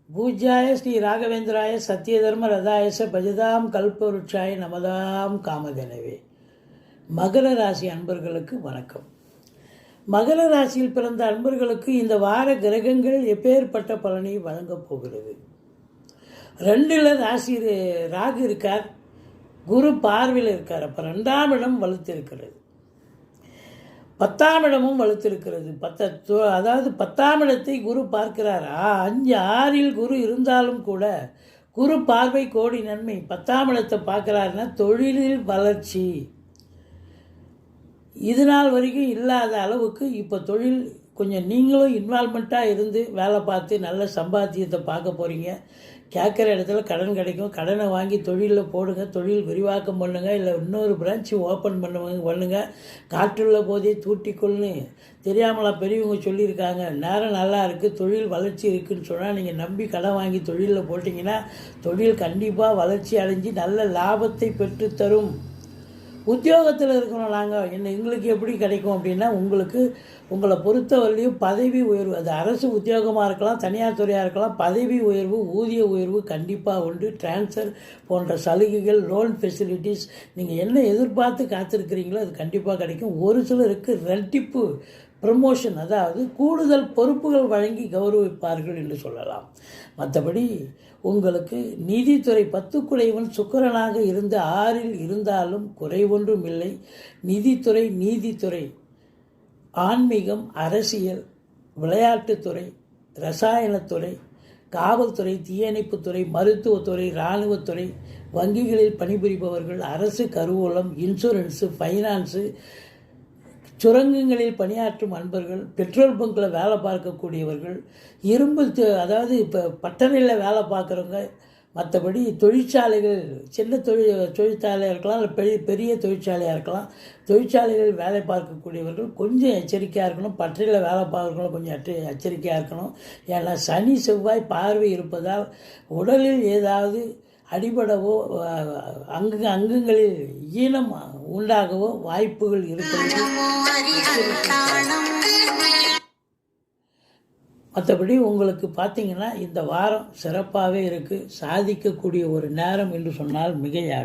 பூஜ்யாய ஸ்ரீ ராகவேந்திராய சத்யதர்ம ரதாயச பஜதாம் கல்பவருட்சாய நமதாம் காமதேனவே. மகர ராசி அன்பர்களுக்கு வணக்கம். மகர ராசியில் பிறந்த அன்பர்களுக்கு இந்த வார கிரகங்கள் எப்பேற்பட்ட பலனை வழங்கப் போகிறது? 2ல் ராசி ராகு இருக்கார், குரு பார்வையில் இருக்கார். அப்போ 2ஆம் இடம் வலுத்திருக்கிறது, 10ஆம் இடமும் வலுத்திருக்கிறது. அதாவது 10ஆம் இடத்தை குரு பார்க்கிறார். 5-6 குரு இருந்தாலும் கூட குரு பார்வை கோடி நன்மை. 10ஆம் இடத்தை பார்க்குறாருன்னா தொழிலில் வளர்ச்சி. இது நாள் வரைக்கும் இல்லாத அளவுக்கு இப்போ தொழில் கொஞ்சம் நீங்களும் இன்வால்மெண்ட்டாக இருந்து வேலை பார்த்து நல்ல சம்பாத்தியத்தை பார்க்க போகிறீங்க. கேட்குற இடத்துல கடன் கிடைக்கும். கடனை வாங்கி தொழிலில் போடுங்க, தொழில் விரிவாக்கம் பண்ணுங்கள், இல்லை இன்னொரு பிரான்ச்சு ஓப்பன் பண்ணுங்கள். காற்றுள்ள போதே தூட்டிக்கொள்னு தெரியாமலாம் பெரியவங்க சொல்லியிருக்காங்க. நேரம் நல்லா இருக்குது, தொழில் வளர்ச்சி இருக்குதுன்னு சொன்னால் நீங்கள் நம்பி கடன் வாங்கி தொழிலில் போட்டிங்கன்னா தொழில் கண்டிப்பாக வளர்ச்சி அடைஞ்சு நல்ல லாபத்தை பெற்றுத்தரும். உத்தியோகத்தில் இருக்கிறோம் நாங்கள், எங்களுக்கு எப்படி கிடைக்கும் அப்படின்னா, உங்களை பொறுத்தவரையிலையும் பதவி உயர்வு, அது அரசு உத்தியோகமாக இருக்கலாம், தனியார் துறையாக இருக்கலாம், பதவி உயர்வு, ஊதிய உயர்வு கண்டிப்பாக உண்டு. டிரான்ஸ்ஃபர் போன்ற சலுகைகள், லோன் ஃபெசிலிட்டிஸ், நீங்கள் என்ன எதிர்பார்த்து காத்திருக்கிறீங்களோ அது கண்டிப்பாக கிடைக்கும். ஒரு சிலருக்கு ரெட்டிப்பு ப்ரமோஷன், அதாவது கூடுதல் பொறுப்புகள் வழங்கி கௌரவிப்பார்கள் என்று சொல்லலாம். மற்றபடி உங்களுக்கு நீதித்துறை 10 குடைவன் சுக்கிரனாக இருந்த 6ல் இருந்தாலும் குறைவொன்றும் இல்லை. நீதித்துறை, ஆன்மீகம், அரசியல், விளையாட்டுத்துறை, ரசாயனத்துறை, காவல்துறை, தீயணைப்புத்துறை, மருத்துவத்துறை, இராணுவத்துறை, வங்கிகளில் பணிபுரிபவர்கள், அரசு கருவூலம், இன்சூரன்ஸு, ஃபைனான்ஸு, சுரங்கங்களில் பணியாற்றும் அன்பர்கள், பெட்ரோல் பங்கில் வேலை பார்க்கக்கூடியவர்கள், அதாவது இப்போ பட்டறையில் வேலை பார்க்குறவங்க, மற்றபடி தொழிற்சாலைகள், சின்ன தொழிற்சாலையாக இருக்கலாம், இல்லை பெரிய தொழிற்சாலையாக இருக்கலாம், தொழிற்சாலைகள் வேலை பார்க்கக்கூடியவர்கள் கொஞ்சம் எச்சரிக்கையாக இருக்கணும். பட்டறையில் வேலை பார்க்குறவங்களும் கொஞ்சம் எச்சரிக்கையாக இருக்கணும். ஏன்னா சனி செவ்வாய் பார்வை இருப்பதால் உடலில் ஏதாவது அடிபடவோ அங்கங்களில் ஈனம் உண்டாகவோ வாய்ப்புகள் இருக்கிறது. மற்றபடி உங்களுக்கு பார்த்தீங்கன்னா இந்த வாரம் சிறப்பாகவே இருக்குது. சாதிக்கக்கூடிய ஒரு நேரம் என்று சொன்னால் மிகையாக